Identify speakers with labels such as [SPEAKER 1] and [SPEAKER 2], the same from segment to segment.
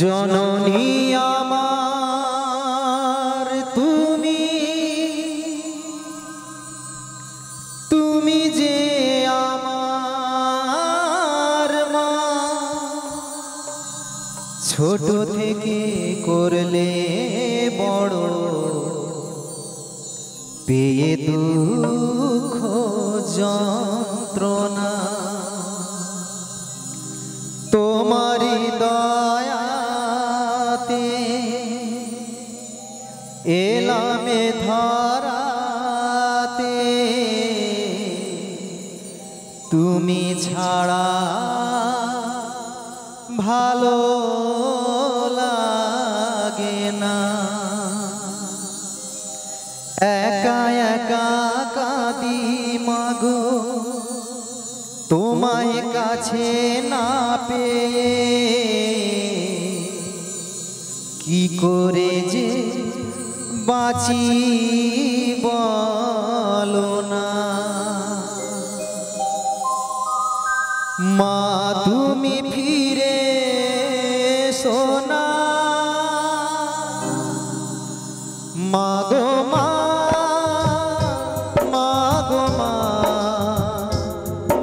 [SPEAKER 1] जननी आमार तुमी तुमी जे आमार मा छोटो थेके करले बड़ो पेये दुख যন্ত্রণা তোমারি দয়াতে এলামে ধরাতে তুমি ছাড়া ভালো লাগে না একা একা কাঁদি মাগো তোমায় কাছে না পেয়ে কি করে যে বাঁচি বলো না মা তুমি ফিরে সোনা মাগো মা মাগো মা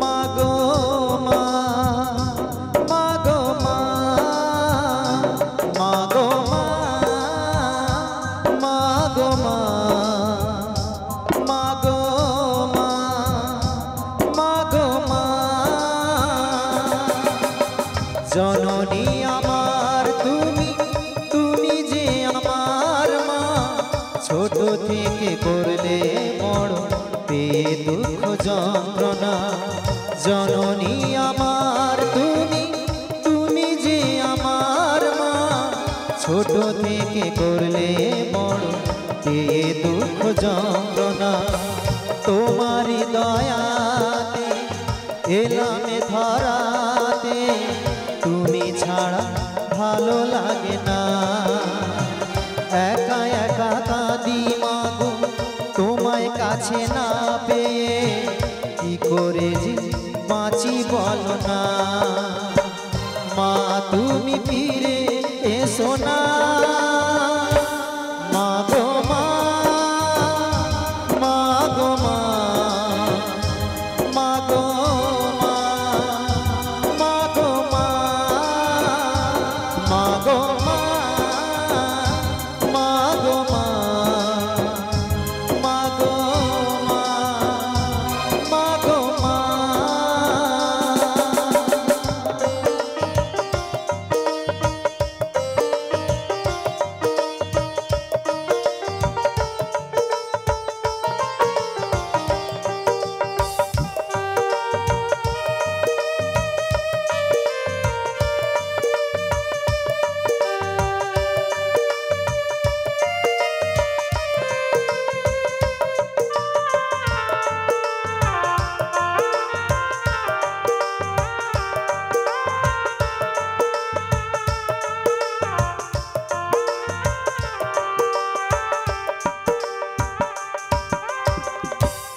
[SPEAKER 1] মাগো মা মাগো মা মাগো মা মাগো মা মাগো মা মাগো মা জননী আমার তুমি তুমি যে আমার মা ছোট থেকে করলে বড় পেয়ে দুঃখ যন্ত্রণা জননী আমার তুমি তুমি যে আমার মা ছোট থেকে করলে বড় পেয়ে দুঃখ যন্ত্রণা তোমারি দয়াতে এলামে ধরাতে তুমি ছাড়া ভালো লাগে না একা একা কাঁদি মাগো তোমায় কাছে না পেয়ে কি করে যে বাঁচি বলো না মা তুমি ফিরে এসো না মাগো মা মাগো মা মাগো মা মাগো মা মাগো মা মাগো মা মাগো মা মাগো মা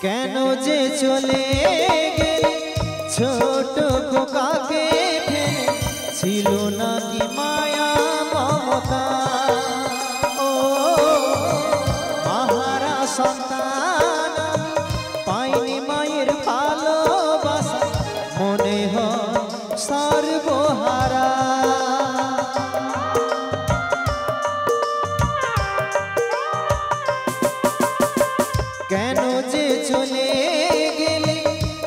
[SPEAKER 1] কেন যে চলে গেলে ছোট খোকাকে ফেলে ছিল নাকি মায়া মমতা ও মহারা সন্তান পাইনি মায়ের ভালোবাসা মনে হয় সর্বহারা কেন যে চলে গেলে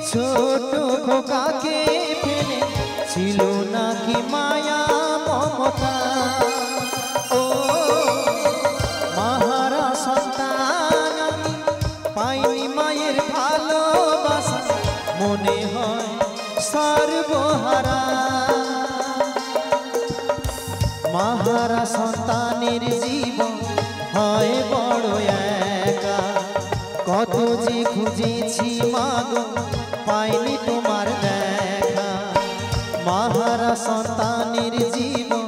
[SPEAKER 1] ছোট খোকাকে ফেলে ছিল নাকি মায়া মমতা ও মহারা সন্তান পাইনি মায়ের ভালোবাসা মনে হয় সর্বহারা মহারা সন্তানের জীবন হয় বড় একা কত যে খুঁজেছি মাগো পাইনি তোমার দেখা মহারা সন্তানের জীবন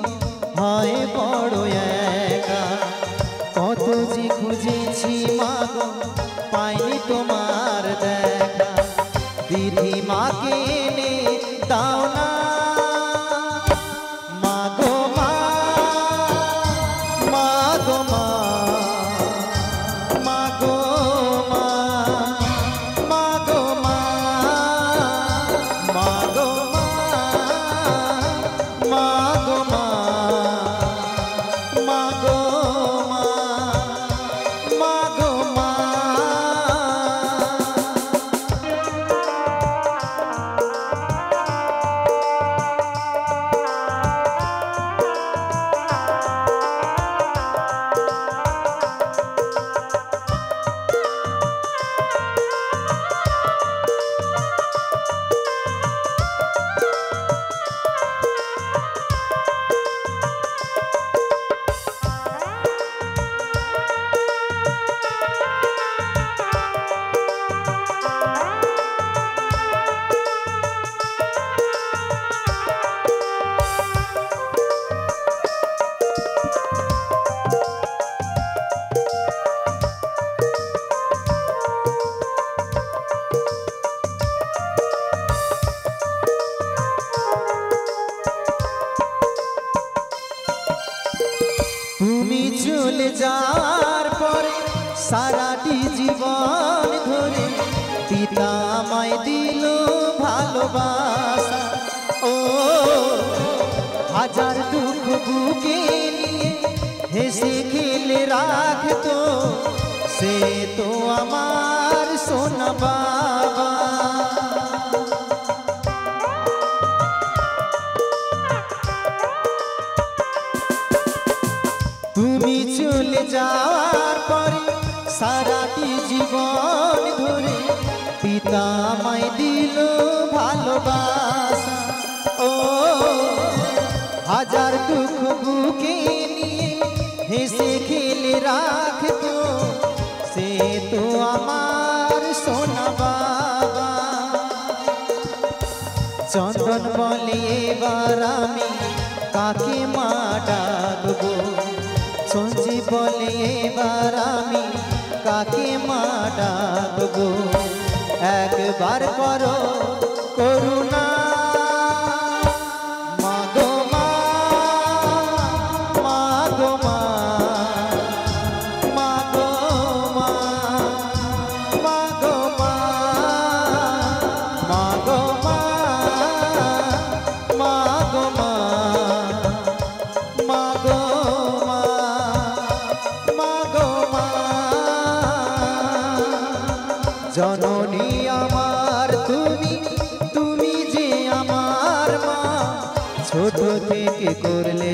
[SPEAKER 1] হয় বড় একা কত যে খুঁজেছি মাগো পাইনি তোমার দেখা দিদি মাকে এনে দাও না মাগো মা তুমি চলে যাওয়ার পরে সারাটি জীবন ধরে পিতা আমায় দিল ভালোবাসা। ও হাজার দুঃখ বুকে নিয়ে হেসে খেলে রাখতো, সে তো আমার সোনা বাবা। তুমি চলে যাওয়ার পরে সারাটি জীবন ধরে পিতা আমায় দিল ভালোবাসা। ও হাজার দুঃখ বুকে নিয়ে হেসে খেলে রাখতো, সে তো আমার সোনা বাবা। চন্দন বলে এবার আমি কাকে মা ডাকবো, সঞ্জীব বলে এবার আমি কাকে মা ডাকবো। একবার করো করুণা মাগো মা, মাগো মা, মাগো মা, মাগো মা, মাগো মা, মাগো মা, মাগো মা, মাগো মা। জননী আমার তুমি, তুমি যে আমার মা, ছোট থেকে করলে